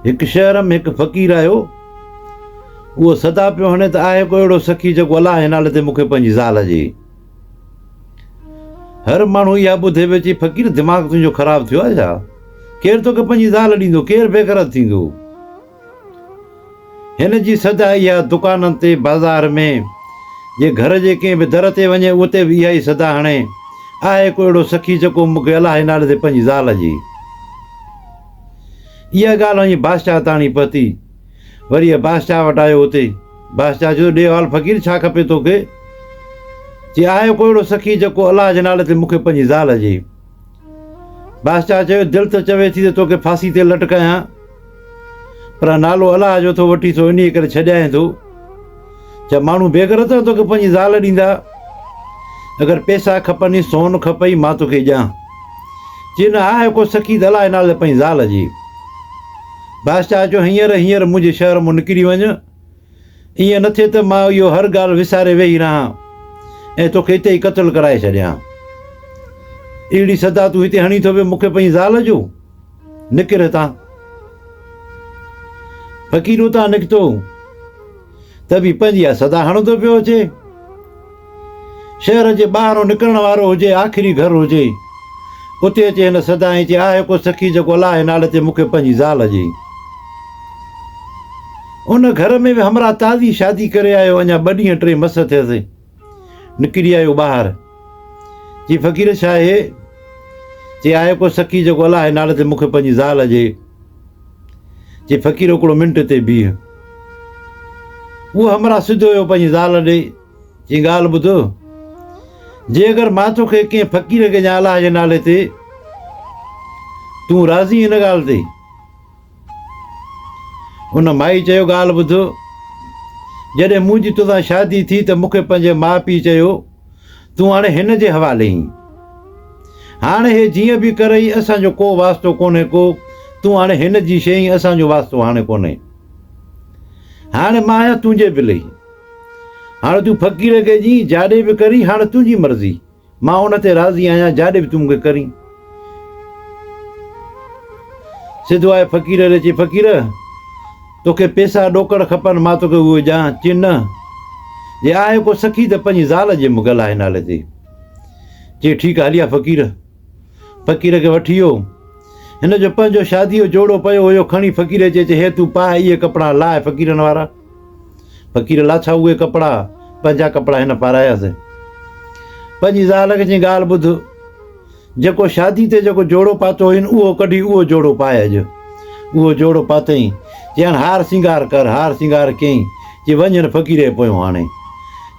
हिकु शहर में हिकु फ़क़ीर आयो, उहो सदा पियो हणे त आहे को अहिड़ो सखी जेको अलाह जे नाले ते मूंखे पंहिंजी ज़ाल ॾे। हर माण्हू इहा ॿुधे पियो चई फ़क़ीर दिमाग़ तुंहिंजो ख़राबु थियो आहे छा? केरु तोखे पंहिंजी ज़ाल ॾींदो? केरु बेग़रत थींदो? हिन जी सदा इहा दुकाननि ते बाज़ार में जे घर जे कंहिं बि दर ते वञे उते बि इहा ई सदा हाणे आहे को अहिड़ो सखी जेको मूंखे अलाह जे नाले ते पंहिंजी ज़ाल ॾे। इहा ॻाल्हि वञी बादशाह ताणी पहुती। वरी इहा बादशाह वटि आयो। हुते बादशाह चयो ॾे हाल फ़क़ीर छा खपे तोखे? चई आहे को अहिड़ो सखी जेको अलाह जे नाले ते मूंखे पंहिंजी ज़ाल ॾे। बादशाह चयो दिलि त चवे थी त तोखे फांसी ते लटकायां, पर नालो अलाह जो थो वठी थो इन करे छॾाए थो। छा माण्हू बेग़रत तोखे पंहिंजी ज़ाल ॾींदा? अगरि पैसा खपनि, सोन खपई, मां तोखे ॾियां। चई न आहे को सखी त अलाह जे नाले ते पंहिंजी ज़ाल ॾे। बादशाह चयो हींअर मुंहिंजे शहर मां निकिरी वञ, ईअं न थिए त मां इहो हर ॻाल्हि विसारे वेही रहां ऐं तोखे हिते ई क़तलु कराए छॾियां। अहिड़ी सदा तूं हिते हणी थो पियो मूंखे पंहिंजी ज़ाल जो? निकिर हितां। फ़क़ीर उतां निकितो त बि पंहिंजी इहा सदा हणंदो पियो अचे। शहर जे ॿाहिरों निकिरण वारो हुजे, आख़िरी घर हुजे, उते अचे हिन सदा ऐं चए आहे को सखी जेको अलाह जे नाले ते मूंखे पंहिंजी ज़ाल ॾे। उन घर में बि हमरा ताज़ी शादी करे आयो, अञा 2 ॾींहं 3 मस थियसि। निकिरी आयो ॿाहिरि। चई फ़क़ीर छा आहे? चई आहे को सखी जेको अलाह जे नाले ते मूंखे पंहिंजी ज़ाल ॾे। चई फ़क़ीर हिकिड़ो मिंट ते बीह। उहो हमरा सिधो हुयो पंहिंजी ज़ाल ॾे। चई ॻाल्हि ॿुधो, जे अगरि मां तोखे कंहिं फ़क़ीर खे ॾियां अलाह जे नाले ते, तूं राज़ी हिन ॻाल्हि ते? हुन माई चयो ॻाल्हि ॿुधो, जॾहिं मुंहिंजी तोसां शादी थी त मूंखे पंहिंजे माउ पीउ चयो तूं हाणे हिन जे हवाले ई, हाणे हे जीअं बि करई असांजो को वास्तो कोन्हे को, तूं हाणे हिन जी शइ, असांजो वास्तो हाणे कोन्हे। हाणे मां आहियां तुंहिंजे बिले, हाणे तूं फ़क़ीर खे जी जाॾे बि करी, हाणे तुंहिंजी मर्ज़ी, मां उन ते राज़ी आहियां जाॾे बि तूं मूंखे करी। सिधो आहे फ़क़ीर ॾे। चई फ़क़ीर तोखे पैसा ॾोकड़ खपनि, मां तोखे उहे ॾियां? चई न, जे आहे को सखी त पंहिंजी ज़ाल जे मूंखे अलाह जे नाले ते। चई ठीकु आहे, हलिया फ़क़ीर। फ़क़ीर खे वठी वियो। हिन जो पंहिंजो शादी जो जोड़ो पियो हुयो, खणी फ़क़ीर चए हे तूं पाए इहे कपिड़ा लाहे फ़क़ीरनि वारा। फ़क़ीर लाछा उहे कपिड़ा, पंहिंजा कपिड़ा हिन पारायासीं। पंहिंजी ज़ाल खे चई ॻाल्हि ॿुध, जेको शादी ते जेको जोड़ो पातो हुई उहो कढी उहो जोड़ो पाए अॼु। उहो जोड़ो पातई। चई हाणे हार सिंगार कर। हार सिंगार कयईं। चई वञ हिन फ़क़ीर जे पोयों हाणे।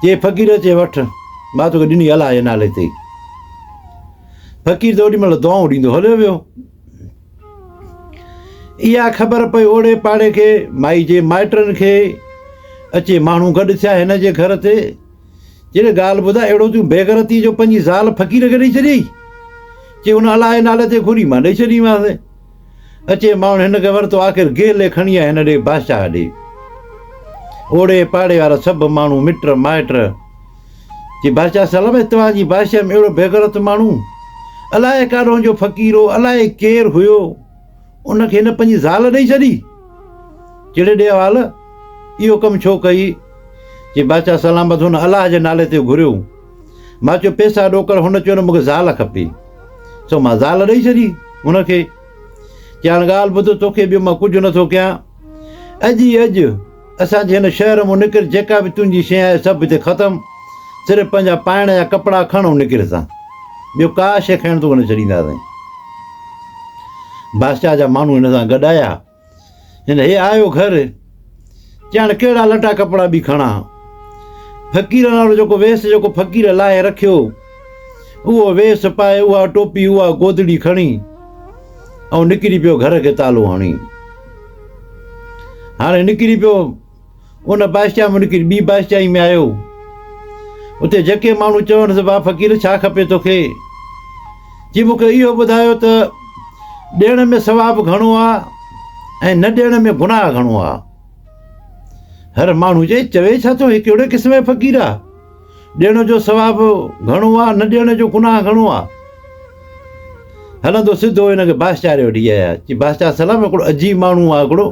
चई फ़क़ीर चए वठि, मां तोखे ॾिनी अलाह जे नाले ते। फ़क़ीर त ओॾी महिल दुआऊं ॾींदो हलियो वियो। इहा ख़बर पई ओड़े पाड़े खे, माई जे माइटनि खे। अचे माण्हू गॾु थिया हिन जे घर ते। जॾहिं ॻाल्हि ॿुधाए अहिड़ो तूं बेग़रती जो पंहिंजी ज़ाल फ़क़ीर खे ॾेई छॾियई? चई हुन अलाह जे नाले ते घुरी, मां ॾेई छॾीमांसि। अचे माण्हू हिन खे वरितो, आख़िर गेले खणी आया हिन ॾे बादशाह ॾे। ओड़े पाड़े वारा सभु माण्हू मिट माइट। चई बादशाह सलाम, तव्हांजी बादशाह में अहिड़ो बेग़रत माण्हू, अलाए काॾों जो फ़क़ीर हो, अलाए केरु हुयो, उनखे हिन पंहिंजी ज़ाल ॾेई छॾी? चिड़े ॾे हाल इहो कमु छो कई? चई बादशाह सलामत, हुन अलाह जे नाले ते घुरियो। मां चयो पैसा ॾोकड़, हुन चयो न मूंखे ज़ाल खपे, सो मां ज़ाल ॾेई छॾी हुनखे। चई हाणे ॻाल्हि ॿुधो, तोखे ॿियो मां कुझु नथो कयां। अॼु ई अॼु असांजे हिन शहर मां निकिर, जेका बि तुंहिंजी शइ आहे सभु हिते ख़तमु, सिर्फ़ु पंहिंजा पाइण जा कपिड़ा खण ऐं निकिर सां, ॿियो का शइ खणण तूं न छॾींदासीं। बादशाह जा माण्हू हिन सां गॾु आया। हिन हे आयो घर। चई हाणे कहिड़ा लटा कपिड़ा बि खणा? फ़क़ीर वारो जेको वेस जेको फ़क़ीर लाहे रखियो, उहो वेस पाए, उहा टोपी, उहा गोदड़ी खणी ऐं निकिरी पियो घर खे तालो हणी। हाणे निकिरी पियो उन बादशाह में, निकिरी ॿी बादशाही में आयो। उते जेके माण्हू चवनि भाउ फ़क़ीर छा खपे तोखे? जी मूंखे इहो ॿुधायो त ॾियण में सवाबु घणो आहे ऐं न ॾियण में गुनाह घणो आहे। हर माण्हू चवे छा थो, हिकु अहिड़े क़िस्म जो फ़क़ीर आहे, ॾियण जो सवाबु घणो आहे, न ॾियण जो गुनाह घणो आहे। हलंदो सिधो हिनखे बादशाह ॾे वठी आया चई बादशाह सलाम हिकिड़ो अजीब माण्हू आहे हिकिड़ो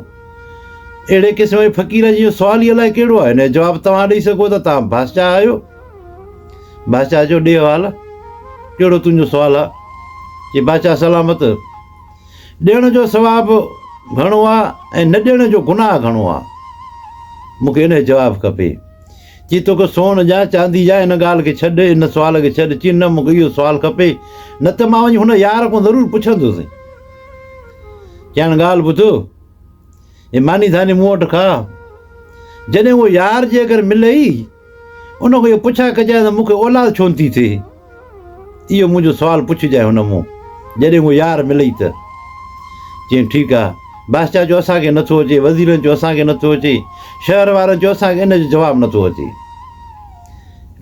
अहिड़े क़िस्म जे फ़क़ीर जी सुवाल ई अलाए कहिड़ो आहे हिन जो जवाबु तव्हां ॾेई सघो त तव्हां बादशाह आहियो बादशाह जो ॾे हवाला कहिड़ो तुंहिंजो सुवालु आहे चई बादशाह सलामत ॾियण जो सवाबु घणो आहे ऐं न ॾियण जो गुनाह घणो आहे मूंखे हिन जो जवाबु खपे चई तोखे सोन ॾियां चांदी ॾियां हिन ॻाल्हि खे छॾ हिन सुवाल खे छॾ चई न मूंखे इहो सुवालु खपे न त मां वञी हुन यार खां ज़रूरु पुछंदुसि चइण ॻाल्हि ॿुधो हे मानी धानी मूं वटि खा जॾहिं उहो यार जे अगरि मिले ई उनखां इहो पुछा कजांइ त मूंखे औलाद छो थी थिए इहो मुंहिंजो सुवालु पुछजांइ हुन मूं जॾहिं उहो यार मिले ई त चई ठीकु आहे बादशाह जो असांखे नथो अचे वज़ीरनि जो असांखे नथो अचे शहर वारनि जो असांखे इन जो जवाबु नथो अचे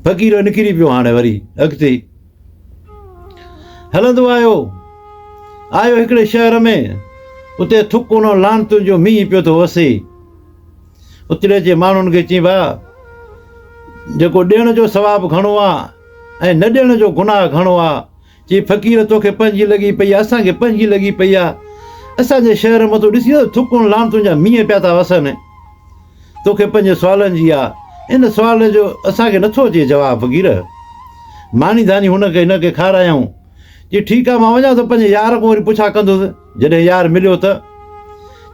फ़क़ीर निकिरी पियो हाणे वरी अॻिते हलंदो आयो हिकिड़े शहर में उते थुक उन लानतुनि जो मींहुं पियो थो वसे उते जे माण्हुनि खे चई भाउ जेको ॾियण जो सवाबु घणो आहे ऐं न ॾियण जो गुनाह घणो आहे चई फ़क़ीर तोखे पंहिंजी लॻी पई आहे असांखे पंहिंजी लॻी पई आहे असांजे शहर में तूं ॾिसी थुकुनि लानतुनि जा मींहं पिया था वसनि तोखे पंहिंजे सुवालनि जी आहे इन सुवाल जो असांखे नथो अचे जवाबु फ़क़ीर मानी धानी हुनखे हिनखे खारायूं चई ठीकु आहे मां वञा थो पंहिंजे यार खां वरी पुछा कंदुसि जॾहिं यार मिलियो त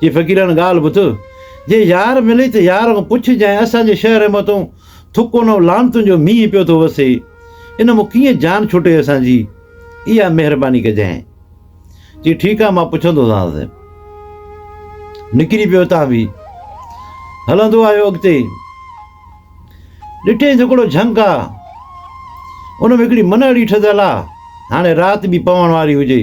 चई फ़क़ीरनि ॻाल्हि ॿुध जे यार मिले त यार खां पुछजांइ असांजे शहर में तूं थुकुनि लानतुनि जो मींहुं पियो थो वसे इन मां कीअं जान छुटे असांजी इहा महिरबानी कजांइ चई ठीकु आहे मां पुछंदोसांसि निकिरी पियो हितां बि हलंदो आयो अॻिते ॾिठईं हिकिड़ो झंग आहे उन में हिकिड़ी मनहड़ी ठहियलु आहे हाणे राति बि पवण वारी हुजे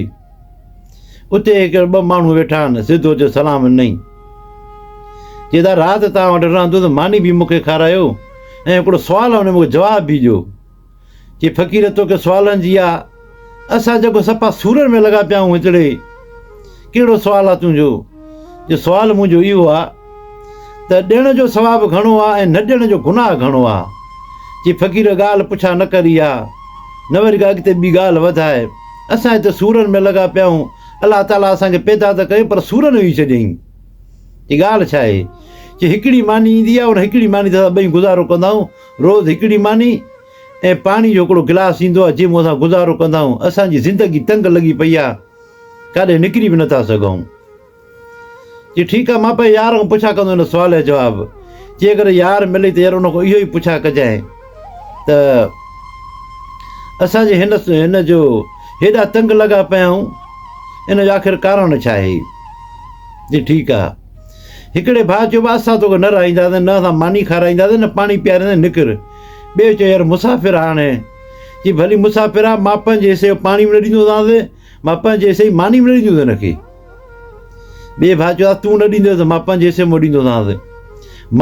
उते हिकु ॿ माण्हू वेठा आहिनि सिधो जो सलाम ॾिनई चई दा राति तव्हां वटि रहंदो त मानी बि मूंखे खारायो ऐं हिकिड़ो सुवालु आहे हुन मूंखे जवाबु बि ॾियो चई फ़क़ीर तोखे सुवालनि जी आहे असां जेको सफ़ा सूरनि में लॻा पिया आहियूं हिकिड़े कहिड़ो सुवालु आहे तुंहिंजो जो सुवालु मुंहिंजो इहो आहे त ॾियण जो सवाबु घणो आहे ऐं न ॾियण जो गुनाह घणो आहे चई फ़क़ीर ॻाल्हि पुछा न करी आहे न वरी का अॻिते ॿी ॻाल्हि वधाए असां हिते सूरनि में लॻा पिया आहियूं अलाह ताला असांखे पैदा त कयो पर सूरनि हुई छॾियईं चई ॻाल्हि छा आहे चई हिकिड़ी मानी ईंदी आहे उन हिकिड़ी मानी त असां ॿई गुज़ारो कंदा आहियूं रोज़ु हिकिड़ी मानी ऐं पाणी जो हिकिड़ो गिलास ईंदो आहे जंहिंमें असां गुज़ारो कंदा आहियूं असांजी ज़िंदगी तंग लॻी पई आहे काॾे निकिरी बि नथा सघूं चई ठीकु आहे मां पंहिंजे यार खां पुछा कंदो हिन सुवाल जो जवाबु चई अगरि यार मिले त यार उनखां इहो ई पुछा कजांइ त असांजे हिन जो हेॾा तंग लॻा पिया आहियूं इन जो आख़िर कारण छा आहे जी ठीकु आहे हिकिड़े भाउ चयो असां तोखे न राईंदासीं न असां मानी खाराईंदासीं न पाणी पीआरींदासीं निकिर ॿियो चयो यार मुसाफ़िर आहे हाणे चई भली मुसाफ़िर आहे मां पंहिंजे हिसे जो पाणी बि न ॾींदो तव्हांखे मां पंहिंजे हिसे जी मानी बि न ॾींदुसि हिनखे ॿिए भाउ चयो तूं न ॾींदुसि त मां पंहिंजे हिसे में ॾींदो तव्हांखे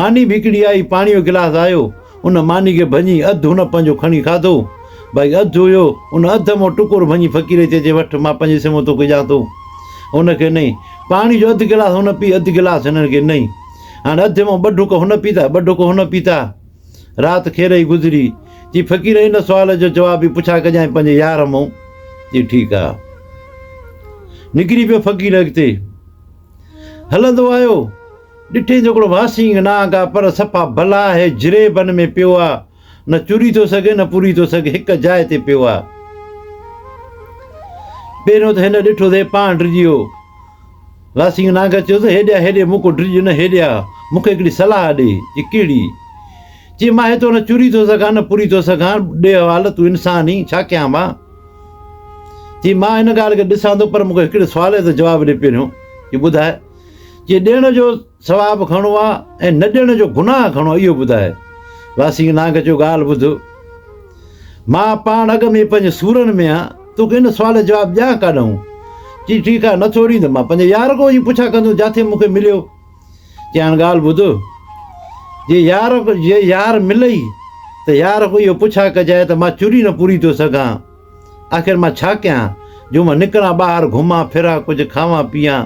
मानी बि हिकिड़ी आई पाणी जो गिलास आयो उन मानी खे भञी अधु हुन पंहिंजो खणी खाधो भाई अधु हुयो उन अधु मां टुकुर भञी फ़क़ीर चइजे वठि मां पंहिंजे हिसे में तोखे ॾियां थो हुनखे नई पाणी जो अधु गिलास हुन पी अधु गिलास हिननि खे नई हाणे अधु मां ॿ ढुक हुन पीता ॿ ढुक हुन पीता राति खेर ई गुज़री चई फ़क़ीर हिन सुवाल जो जवाबु बि पुछा कजांइ पंहिंजे यार मां चई ठीकु आहे निकिरी पियो फ़क़ीर अॻिते हलंदो आयो ॾिठे हिकिड़ो वासी नाग आहे पर सफ़ा भला आहे जिरेबन में पियो आहे न चुरी थो सघे न पूरी थो सघे हिकु जाइ ते पियो आहे पहिरियों त हिन ॾिठो त पाण डिॼी वियो वासी नाग चयो त हेॾे हेॾे मूंखे डिॼ न हेॾे मूंखे हिकिड़ी सलाह ॾे चई कहिड़ी चई मां हितो न चुरी थो सघां न पूरी थो सघां ॾे हवाल तूं इंसान ई छा कयां मां चई मां हिन ॻाल्हि खे ॾिसां थो पर मूंखे हिकिड़े सुवाल जो जवाबु ॾे पहिरियों चई ॿुधाए चई ॾियण जो सवाबु घणो आहे ऐं न ॾियण जो गुनाह घणो आहे इहो ॿुधाए वासी नाग जो ॻाल्हि ॿुध मां पाण अॻ में पंहिंजे सूरनि में आहियां तोखे हिन सुवाल जो जवाबु ॾियां काॾूं चई ठीकु आहे नथो ॾींदुमि मां पंहिंजे यार खां वञी पुछा कंदुसि जिथे मूंखे मिलियो चई हाणे ॻाल्हि ॿुध जे यार मिलई त यार खां इहो पुछा कजांइ त मां चुरी न पूरी थो सघां आख़िर मां छा कयां जो मां निकिरां ॿाहिरि घुमां फिरां कुझु खावां पीआं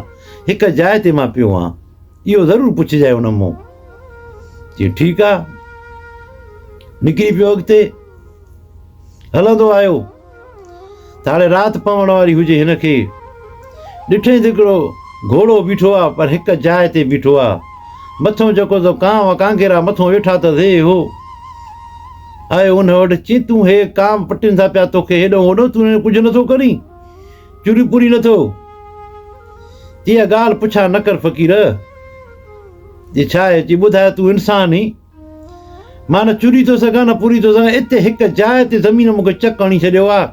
हिकु जाइ ते मां पियो आहियां इहो ज़रूरु पुछजांइ हुन मां चई ठीकु आहे निकिरी पियो अॻिते हलंदो आयो त हाणे राति पवण वारी हुजे हिनखे ॾिठईं त हिकिड़ो घोड़ो बीठो आहे पर हिकु जाइ ते बीठो आहे मथां जेको त कांव कांगेरा मथां वेठा त हे हो आयो उन वटि चई तूं हे काम पटिनि था पिया तोखे हेॾो होॾो तूं कुझु नथो करी चूरी पूरी नथो इहा ॻाल्हि पुछा न कर फ़क़ीर जी छा आहे चई ॿुधाए तूं इंसान ई मां न चूरी थो सघां न पूरी थो सघां हिते हिकु जाइ ते ज़मीन मूंखे चक हणी छॾियो आहे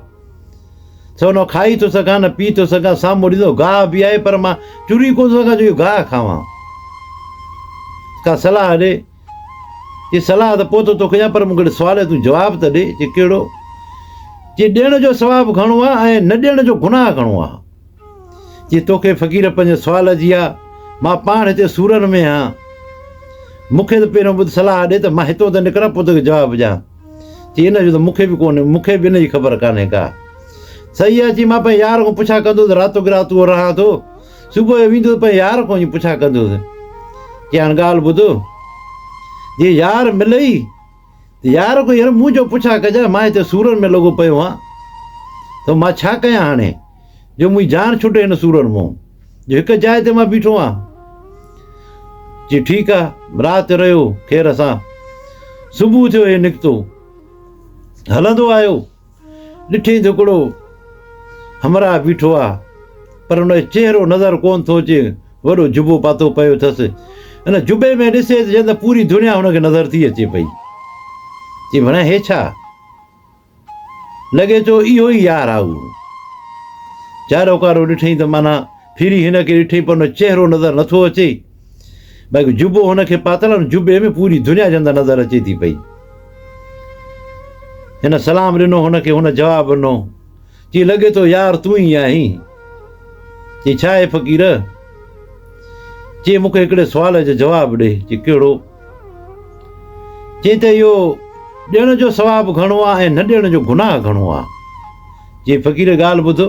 छो न खाई थो सघां न पी थो सघां साम्हूं ॾिसो गाह बि आहे पर मां चूरी कोन थो सघां जो इहो गाह खावां का सलाह ॾे चई सलाह त पोइ थो कयां पर मूंखे सुवाल तूं जवाबु त ॾे चई कहिड़ो चई ॾियण जो सवाबु घणो आहे ऐं न ॾियण जो गुनाह घणो आहे चई तोखे फ़क़ीर पंहिंजे सुवाल जी आहे मां पाण हिते सूरनि में आहियां मूंखे त पहिरियों ॿुध सलाह ॾे त मां हितां त निकिरां पोइ तोखे जवाबु ॾियां चई इन जो त मूंखे बि कोन्हे मूंखे बि इन जी ख़बर कान्हे का सही आहे चई मां पंहिंजे यार खां पुछा कंदुसि रातो गिरातो उहो रहां थो सुबुह जो वेंदुसि पंहिंजे यार खां पुछा कंदुसि चई हाणे ॻाल्हि ॿुधो जे यार मिलई त यार को यार मूं जो पुछा कजांइ मां हिते सूरनि में लॻो पियो आहियां त मां छा कयां हाणे जो मुंहिंजी जान छुटे हिन सूरनि मां जो हिकु जाइ ते मां बीठो आहियां चई ठीकु आहे राति रहियो ख़ैर सां सुबुह थियो हे निकितो हलंदो आयो ॾिठईं त हिकिड़ो हमरा बीठो आहे पर हुनजो चहिरो नज़र कोन थो अचे वॾो जुबो पातो पियो अथसि हिन जुबे में ॾिसे त ॼण पूरी दुनिया हुनखे नज़र थी अचे पई चई भणे हे छा लॻे थो इहो ई यार आहे उहो चारो कारो ॾिठईं त माना फिरी हिनखे ॾिठईं पर हुन चहिरो नज़र नथो अचे भई जुबो हुनखे पातल आहे जुबे में पूरी दुनिया जे अंदरि नज़र अचे थी पई हिन सलाम ॾिनो हुनखे हुन जवाबु ॾिनो चई लॻे थो यार तूं ई आहीं चई छा आहे फ़क़ीर चई मूंखे हिकिड़े सुवाल जो जवाबु ॾे चई कहिड़ो चई त इहो ॾियण जो सवाबु घणो आहे ऐं न ॾियण जो गुनाह घणो आहे चई फ़क़ीर ॻाल्हि ॿुधो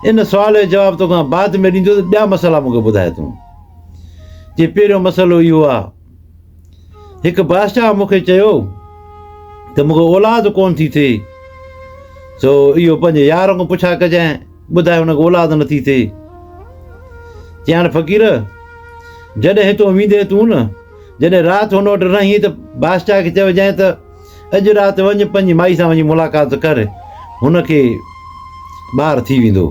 इन सुवाल जो जवाबु तोखां बाद में ॾींदो त ॿिया मसइला मूंखे ॿुधाए तूं चई पहिरियों मसइलो इहो आहे हिकु बादशाह मूंखे चयो त मूंखे औलाद कोन थी थिए सो इहो पंहिंजे यार खां पुछा कजांइ ॿुधाए हुनखे औलाद नथी थिए चई हाणे फ़क़ीर जॾहिं हितां वेंदे तूं न जॾहिं राति हुन वटि रहीं त बादशाह खे चइजांइ त अॼु राति वञ पंहिंजी माई सां वञी मुलाक़ात कर हुनखे ॿारु थी वेंदो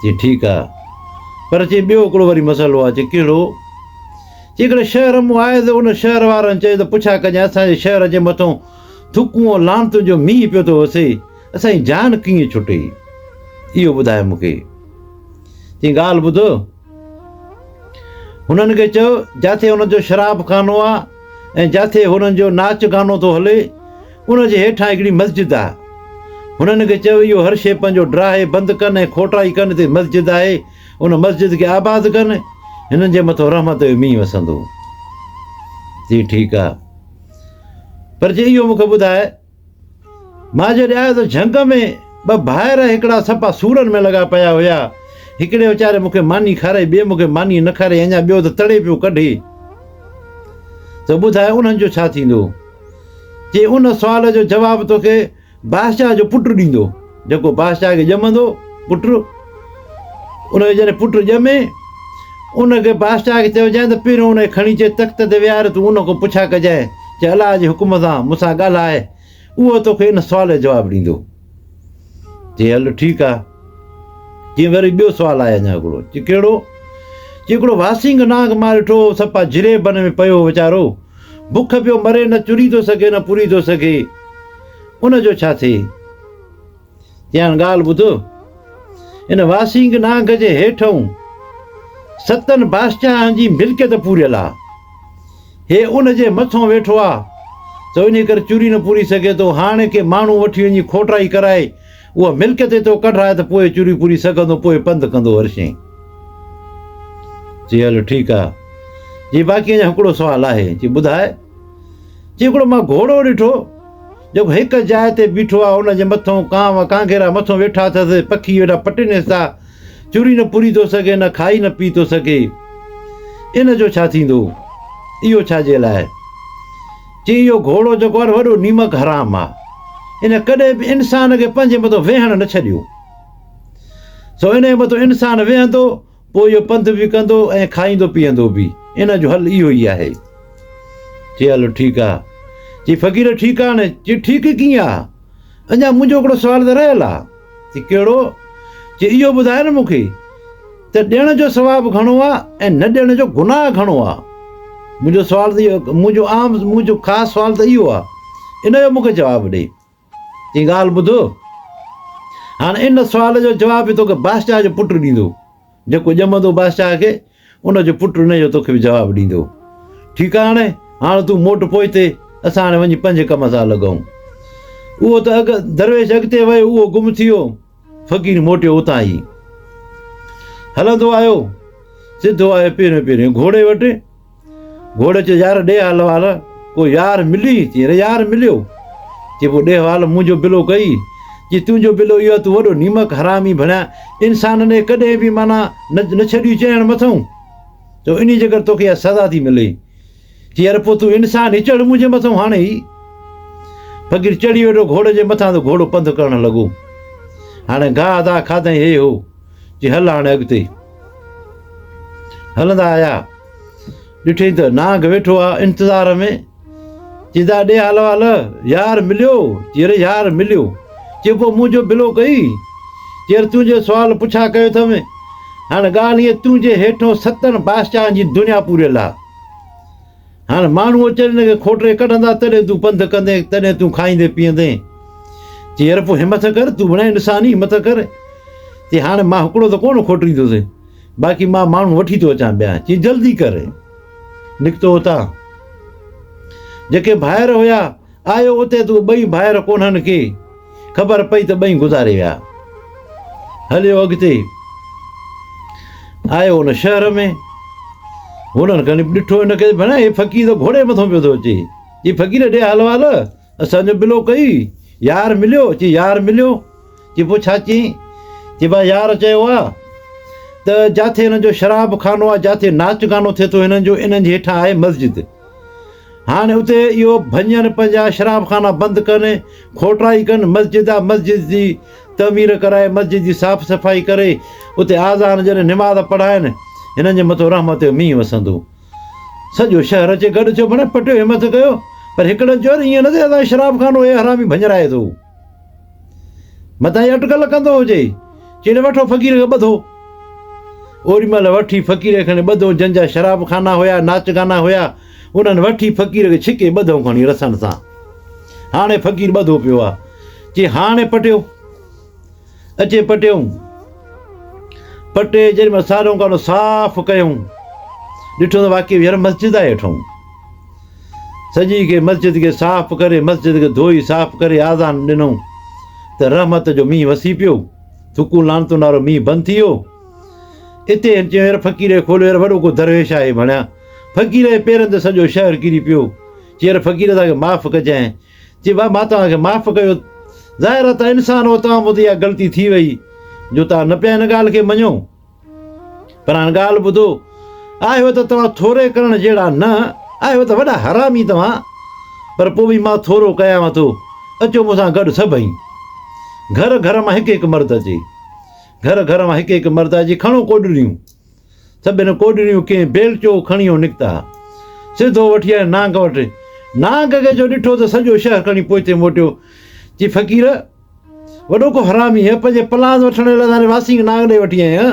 चई ठीकु आहे पर चई ॿियो हिकिड़ो वरी मसइलो आहे चई कहिड़ो चई हिकिड़े शहर मां आहे त उन शहर वारनि चयो त पुछा कजांइ असांजे शहर जे मथां थुकूं लानतुनि जो मींहुं पियो थो वसे असांजी जान कीअं छुटे इहो ॿुधाए मूंखे चई ॻाल्हि ॿुधो हुननि खे चयो जिथे हुनजो शराब खानो आहे ऐं जिथे हुननि जो नाच गानो थो हले उनजे हेठां हिकिड़ी मस्जिद आहे हुननि खे चयो इहो हर शइ पंहिंजो ड्राहे बंदि कनि ऐं खोटाई कनि त मस्जिद आहे उन मस्जिद खे आबाद कनि हिननि जे मथां रहमत जो मींहुं वसंदो जी ठीकु आहे पर जे इहो मूंखे ॿुधाए मां जॾहिं आयो त झंग में ॿ भाइर हिकिड़ा सफ़ा सूरनि में लॻा पिया हुया हिकिड़े वीचारे मूंखे मानी खाराई ॿिए मूंखे मानी न खाराई अञा ॿियो त तड़े पियो कढे त ॿुधाए उन्हनि जो छा थींदो चई उन सुवाल जो जवाबु तोखे बादशाह जो पुटु ॾींदो जेको बादशाह खे ॼमंदो पुटु उनखे जॾहिं पुटु ॼमे उनखे बादशाह खे चइजांइ त पहिरियों उनखे खणी अचे तख़्त ते विहारे तूं उन खां पुछा कजांइ चए अलाह जे हुकुम सां मूंसां ॻाल्हाए उहो तोखे इन सुवाल जो जवाबु ॾींदो चई हल ठीकु आहे जीअं वरी ॿियो सुवालु आहे अञा हिकिड़ो चई कहिड़ो चई हिकिड़ो वासिंग नाग मां ॾिठो सफ़ा जिरे बन में पियो वीचारो बुख पियो मरे न चुरी थो सघे न पूरी थो सघे उनजो छा थिए चई हाणे ॻाल्हि ॿुधो इन वासिंग नाग जे हेठूं 7 बादशाहनि जी मिल्कियत पूरियल आहे हे उनजे मथां वेठो आहे त इन करे चूरी न पूरी सघे थो हाणे के माण्हू वठी वञी खोटाई कराए उहा मिल्कियत थो कढाए त पोइ चूरी पूरी सघंदो पोइ पंधु कंदो हर शइ चई हलो ठीकु आहे जी बाक़ी अञा हिकिड़ो सुवालु आहे चई ॿुधाए चई हिकिड़ो मां घोड़ो ॾिठो जेको हिकु जाइ ते बीठो आहे हुनजे मथां कांव कांगेरा मथां वेठा अथसि पखी वेठा पटिनि था चूरी न पूरी थो सघे न खाई न पी थो सघे इन जो छा थींदो इहो छाजे लाइ चई इहो घोड़ो जेको आहे वॾो नीमक हराम आहे इन कॾहिं बि इंसान खे पंहिंजे मथां वेहणु न छॾियो। सो इन जे मथां इंसानु वेहंदो, पोइ इहो पंधु बि कंदो ऐं खाईंदो पीअंदो बि। इन जो हल इहो ई आहे। चई हलो ठीकु आहे। चई फ़क़ीर ठीकु आहे न? चई ठीकु कीअं आहे, अञा मुंहिंजो हिकिड़ो सुवालु त रहियल आहे। चई कहिड़ो? चई इहो ॿुधाए न मूंखे त ॾियण जो सवाबु घणो आहे ऐं न ॾियण जो गुनाह घणो आहे। मुंहिंजो सुवालु त इहो, मुंहिंजो ख़ासि सुवालु त इहो आहे, इन जो मूंखे जवाबु ॾे। चई ॻाल्हि ॿुधो, हाणे इन सुवाल जो जवाबु तोखे बादशाह जो पुटु ॾींदो, जेको ॼमंदो बादशाह खे, उनजो पुटु उनजो तोखे बि जवाबु ॾींदो। ठीकु आहे हाणे तूं मोटु पोइते, असां हाणे वञी पंहिंजे कम सां लॻूं। उहो त दरवेश अॻिते वियो, उहो गुम थी वियो, फ़क़ीर मोटियो उतां ई हलंदो आयो, सिधो आयो पहिरियों घोड़े वटि। घोड़े चयो यार ॾे हाल वाल, कोई यार मिली? चई अरे यार मिलियो। चई पोइ ॾे हाल, मुंहिंजो बिलो कई। चई तुंहिंजो बिलो इहो, तूं वॾो नीमक हरामी भणिया, इंसान ने कॾहिं बि माना न छॾियो चइण मथां, त इन जे करे तोखे इहा सज़ा थी मिले। चई अरे पोइ तूं इंसान ई चढ़ मुंहिंजे मथां हाणे ई। फ़क़ीर चढ़ी वेठो घोड़े जे मथां, त घोड़ो पंधु करणु लॻो। हाणे गाह दा खाधई हे हो। चई हल हाणे अॻिते। हलंदा आया, ॾिठई त नांग वेठो आहे इंतज़ार में। चई दा ॾे हाल वाल, यार मिलियो? चई अरे यार मिलियो। चई पोइ मुंहिंजो बिलो कई? चई अरे तुंहिंजो सुवालु पुछा कयो अथमि। हाणे ॻाल्हि ईअं, तुंहिंजे हेठो 7 बादशाहनि जी दुनिया पूरियल आहे। हाणे माण्हू अचनि हिनखे खोटे कढंदा, तॾहिं तूं पंधु कंदे, तॾहिं तूं खाईंदे पीअंदे। चई अरे पोइ हिमत कर, तूं बणाए इंसान ई हिमत कर। चई हाणे मां हिकिड़ो त कोन खोटींदुसि, बाक़ी मां माण्हू वठी थो अचां ॿिया। चई जल्दी कर। निकितो हुतां, जेके ॿाहिरि हुया आयो उते, तूं ॿई ॿाहिरि कोन्हनि खे ख़बर पई त ॿई गुज़ारे विया। हलियो अॻिते, आयो हुन शहर में। हुननि खणी ॾिठो हिनखे, भला हे फ़क़ीर त घोड़े मथां पियो थो अचे। चई फ़क़ीर ॾे हाल वाल, असांजो बिलो कई? यार मिलियो? चई यार मिलियो। चई पोइ छा चई? चई भाई यार चयो आहे त जिथे हिन जो शराब खानो आहे, जिथे नाच गानो थिए थो हिननि जो, इन्हनि जे हेठां आहे मस्जिद। हाणे उते इहो भञनि पंहिंजा शराब खाना बंदि कनि, खोटराई कनि। मस्जिद आहे, मस्जिद जी तमीर कराए, मस्जिद जी साफ़ सफ़ाई करे, उते आज़ान जॾहिं निमाज़ पढ़ाइनि, हिननि जे मथां रहमत जो मींहुं वसंदो। सॼो शहर अचे गॾु, चयो भले पटियो हिमत कयो, पर हिकिड़े चयो ईअं न थिए असां शराब खानो हे हरामी भञराए थो, मथां इहा अटकल कंदो हुजे। चई वठो फ़क़ीर खे ॿधो। ओॾी महिल वठी फ़क़ीर खणी ॿधो। जंहिंजा शराब खाना हुया, नाच गाना हुया, उन्हनि वठी फ़क़ीर खे छिके ॿधो खणी रसनि सां। हाणे फ़क़ीर ॿधो पियो आहे। चई हाणे पटियो। अचे पटियूं, पटे जेॾी महिल सारो कानो साफ़ु कयूं, ॾिठो त वाक़ई यार मस्जिद आहे हेठूं। सॼी खे मस्जिद खे साफ़ु करे, मस्जिद खे धोई साफ़ु करे, आज़ान ॾिनऊं त रहमत जो मींहुं वसी पियो। थुकूं लानतुनि वारो मींहुं बंदि थी वियो। हिते चयो यार फ़क़ीर खोलियो, यार वॾो को दरवेश आहे भणिया। फ़क़ीर जे पेरनि ते सॼो शहर किरी पियो। चई यार फ़क़ीर तव्हांखे माफ़ु कजांइ। चई भाउ मां तव्हांखे माफ़ु कयो, ज़ाहिर आहे त इंसान हो, तव्हां ॿुधी इहा ग़लती थी वई जो तव्हां न पिया हिन ॻाल्हि खे मञो। पर हाणे ॻाल्हि ॿुधो, आहियो त तव्हां थोरे करण जहिड़ा न, आहियो त वॾा हरामी तव्हां, पर पोइ बि मां थोरो कयांव थो। अचो मूंसां गॾु सभई। घर घर मां हिकु हिकु मर्द अचे, घर घर मां हिकु हिकु मर्द अची, खणो कोॾड़ियूं। सभिनि कोॾड़ियूं कंहिं बेलचो खणी निकिता, सिधो वठी आया नांग वटि। नांग खे जो ॾिठो त सॼो शहर खणी पोइते मोटियो। चई फ़क़ीर वॾो को हरामी आहे, पंहिंजे पलांद वठण लाइ वासी नांग ॾे वठी आया,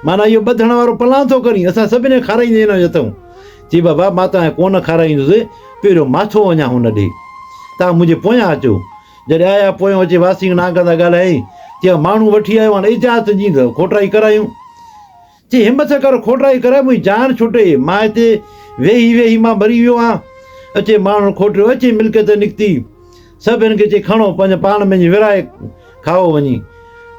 माना इहो ॿधण वारो पलां थो करी, असां सभिनी खाराईंदे न अथऊं। चई बाबा मां तव्हांखे कोन खाराईंदुसि, पहिरियों माथो वञा हुन ॾे, तव्हां मुंहिंजे पोयां अचो। जॾहिं आया पोयां अचे, वासी नांग सां ॻाल्हाई। चई माण्हू वठी आयो, हाणे इजाज़त ॾींदो खोटराई करायूं। चई हिमत कर, खोटराई कराए, मुंहिंजी जान छुटे, मां हिते वेही वेही मां मरी वियो आहियां। अचे माण्हू खोटियो, अचे मिल्कियत निकिती, सभिनि खे चई खणो पंहिंजे पाण में विराए खाओ वञी।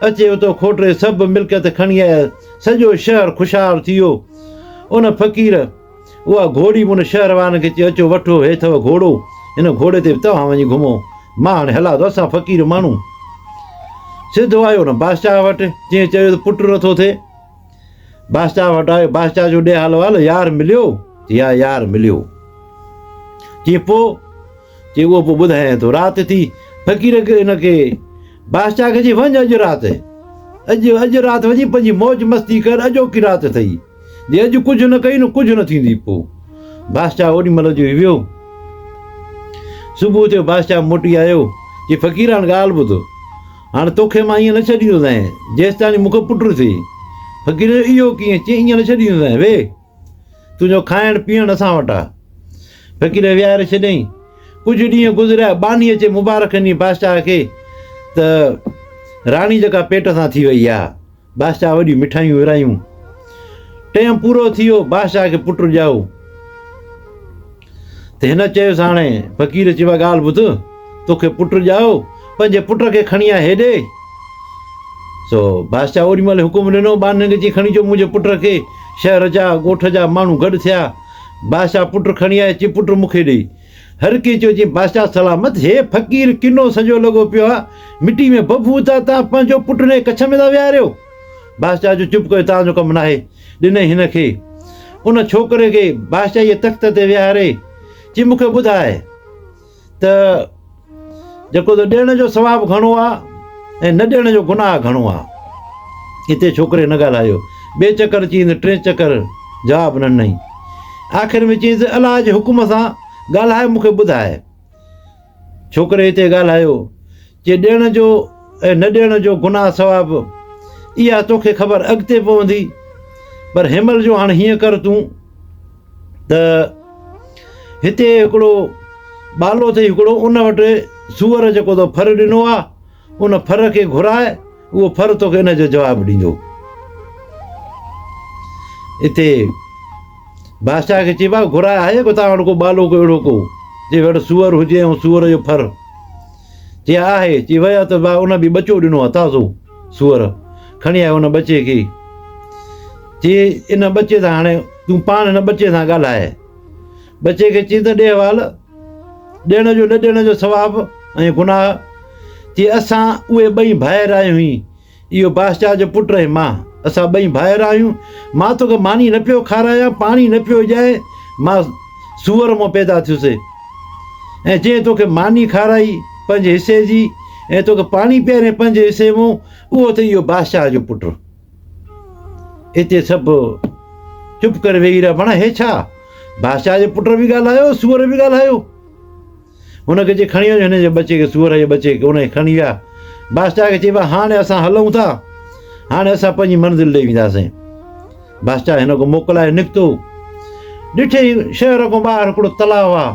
अचे उतो खोटे सभु मिल्कियत खणी आया, सॼो शहर ख़ुशहाल थी वियो। उन फ़क़ीर उहा घोड़ी उन शहर वारनि खे चई अचो वठो, हे अथव घोड़ो, हिन घोड़े ते तव्हां वञी घुमो, मां हाणे हलां थो। असां फ़क़ीर माण्हू सिधो आयो न बादशाह वटि, जीअं चयो त पुटु नथो थिए। बादशाह वटि आयो, बादशाह जो ॾे हाल वाल, यार मिलियो? चई हा यार मिलियो। चई पोइ? चई उहो पोइ ॿुधायां थो। राति थी, फ़क़ीर हिनखे बादशाह खे चई वञ अॼु राति वञी पंहिंजी मौज मस्ती कर, अॼोकी राति अथई, जे अॼु कुझु न कई न कुझु न थींदी। पोइ बादशाह ओॾी महिल जो वियो। सुबुह थियो, बादशाह मोटी आयो, चई फ़क़ीर हाणे ॻाल्हि ॿुधो, हाणे तोखे मां ईअं न छॾींदोसांइ जेसि ताईं मूंखे पुटु थिए। फ़क़ीर इहो कीअं? चई ईअं न छॾींदोसांइ, वे तुंहिंजो खाइणु पीअणु असां वटि आहे। फ़क़ीर विहारे छॾियईं। कुझु ॾींहं गुज़रिया, बानी अचे मुबारक ॾिनी बादशाह खे त राणी जेका पेट सां थी वई आहे। बादशाह वॾियूं मिठाइयूं विरायूं। टाइम पूरो थी वियो, बादशाह खे पुटु ॼाओ। त हिन चयोसि हाणे फ़क़ीर चयो ॻाल्हि ॿुध, तोखे पुटु ॼाओ, पंहिंजे पुट खे खणी आ हेॾे। सो बादशाह ओॾी महिल हुकुम ॾिनो, बानी खे चई खणी अचो मुंहिंजे पुट खे। शहर जा ॻोठ जा माण्हू गॾु थिया। बादशाह पुटु खणी आए, चई पुटु मूंखे ॾेई। हर कंहिं चयो, चई बादशाह सलामत, हे फ़क़ीर किनो सॼो लॻो पियो आहे, मिटी में बबू था, तव्हां पंहिंजो पुटु ने कच्छ में था विहारियो। बादशाह जो चुप कयो, तव्हांजो कमु न आहे। ॾिनई हिनखे। उन छोकिरे खे बादशाह जे तख़्त ते विहारे, चई मूंखे ॿुधाए त जेको त ॾियण जो सवाबु घणो आहे ऐं न ॾियण जो गुनाह घणो आहे। हिते छोकिरे न ॻाल्हायो। ॿिए चकर चई, टे चकर जवाबु न ॾिनई। आख़िर में चईंसि अलाह जे हुकुम सां ॻाल्हाए, मूंखे ॿुधाए। छोकिरे हिते ॻाल्हायो, चई ॾियण जो ऐं न ॾियण जो गुनाह सवाबु इहा तोखे ख़बर अॻिते पवंदी, पर हिनमहिल जो हाणे हीअं कर तूं त हिते हिकिड़ो बालो अथई हिकिड़ो, उन वटि सूअर जेको तो फर ॾिनो आहे, उन फर खे घुराए, उहो फर तोखे इन जो जवाबु ॾींदो। हिते बादशाह खे चई भाउ घुराए आहे को तव्हां वटि को बालो को अहिड़ो को जे वटि सूअर हुजे ऐं सूअर जो फर? चई आहे। चई विया त भाउ उन बि ॿचो ॾिनो आहे ताज़ो सूअर, खणी आयो उन ॿचे खे। चई इन ॿचे सां हाणे तूं पाण हिन ॿचे सां ॻाल्हाए। ॿचे खे चई त ॾे हवालु, ॾियण जो न ॾियण जो सवाबु ऐं गुनाह। चई असां उहे ॿई भाइर आहियूं। इहो बादशाह जो पुटु ऐं मां, असां ॿई भाइर आहियूं। मां तोखे मानी न पियो खारायां, पाणी न पियो ॾियां, मां सूअर मां पैदा थियुसि, ऐं जंहिं तोखे मानी खाराई पंहिंजे हिसे जी ऐं तोखे पाणी पीआरे पंहिंजे हिसे मां, उहो त इहो बादशाह जो पुटु। हिते सभु चुप करे वेही रहिया। पाण हे छा? बादशाह जे पुट बि ॻाल्हायो, सूअर बि ॻाल्हायो। हुनखे चई खणी वञो हिन जे ॿचे खे, सूअर जे ॿचे खे। उनखे खणी विया। बादशाह खे चइबो हाणे असां हलूं था, हाणे असां पंहिंजी मंज़िल ॾेई वेंदासीं। बादशाह हिन खां मोकिलाए निकितो। ॾिठई शहर खां ॿाहिरि हिकिड़ो तलाउ आहे।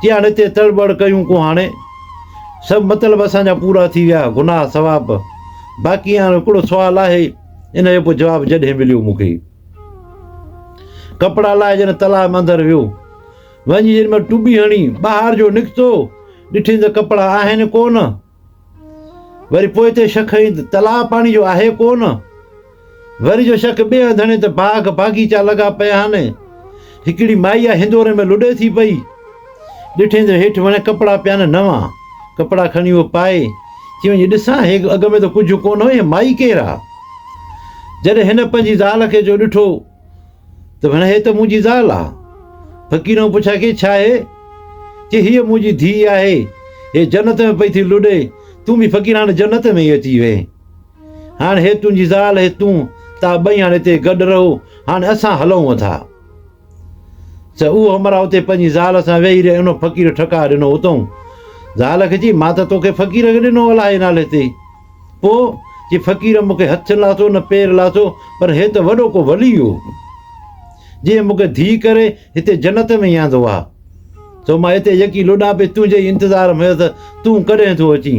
चई हाणे हिते तड़बड़ कयूं को, हाणे सभु मतिलबु असांजा पूरा थी विया, गुनाह सवाबु बाक़ी। हाणे हिकिड़ो सुवालु आहे, इन जो पोइ जवाबु जॾहिं मिलियो मूंखे। कपिड़ा लाहे जॾहिं तलाउ मंदरु वियो, वञी जेॾी महिल टुॿी हणी ॿाहिरि जो निकितो, ॾिठी त कपिड़ा आहिनि कोन। वरी पोइ हिते शक ई तलाउ पाणी जो आहे कोन। वरी जो शक ॿिए हंधि त बाग़ बाग़ीचा लॻा पिया आहिनि। हिकिड़ी माई आहे हिंदोरे में लुॾे थी पई। ॾिठई त हेठि वञे कपिड़ा पिया आहिनि नवां, कपिड़ा खणी उहो पाए। चई वञी ॾिसां, हे अॻ में त कुझु कोन हुई, माई केरु आहे? जॾहिं हिन पंहिंजी ज़ाल खे जो ॾिठो त भण हे त मुंहिंजी ज़ाल आहे। फ़क़ीर पुछा की छा आहे? चई हीअ मुंहिंजी धीउ आहे, हे जन्नत में पई थी लुॾे, तूं बि फ़क़ीर हाणे जन्नत में ई अची वए। हाणे हे तुंहिंजी ज़ाल, हे तूं, तव्हां ॿई हाणे हिते गॾु रहो, हाणे असां हलूं था। त उहो हमरा हुते पंहिंजी ज़ाल सां वेही रहे। उन फ़क़ीर ठका ॾिनो उतां। ज़ाल खे चई मां त तोखे फ़क़ीर खे ॾिनो अलाए नाले ते। पोइ चई फ़क़ीर मूंखे हथु लाथो न पेर लाथो, पर हे त वॾो को वली हो, जीअं मूंखे धीउ करे हिते जन्नत में ई आंदो आहे। सो मां हिते यकी लुॾां पे तुंहिंजे इंतज़ार में त तूं कॾहिं थो अची।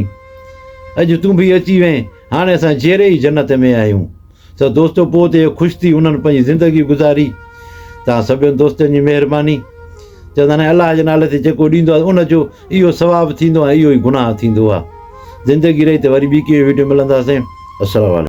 अॼु तूं बि अची वएं, हाणे असां जहिड़े ई जन्नत में आहियूं। त दोस्तो पोइ ते ख़ुशि थी उन्हनि पंहिंजी ज़िंदगी गुज़ारी। तव्हां सभिनि दोस्तनि जी महिरबानी। चवंदा आहिनि अलाह जे नाले ते जेको ॾींदो आहे उनजो इहो सवाबु थींदो आहे, इहो ई गुनाह थींदो आहे। ज़िंदगी रही त वरी ॿी कहिड़ी वीडियो मिलंदासीं। अस्सलामु अलैकुम।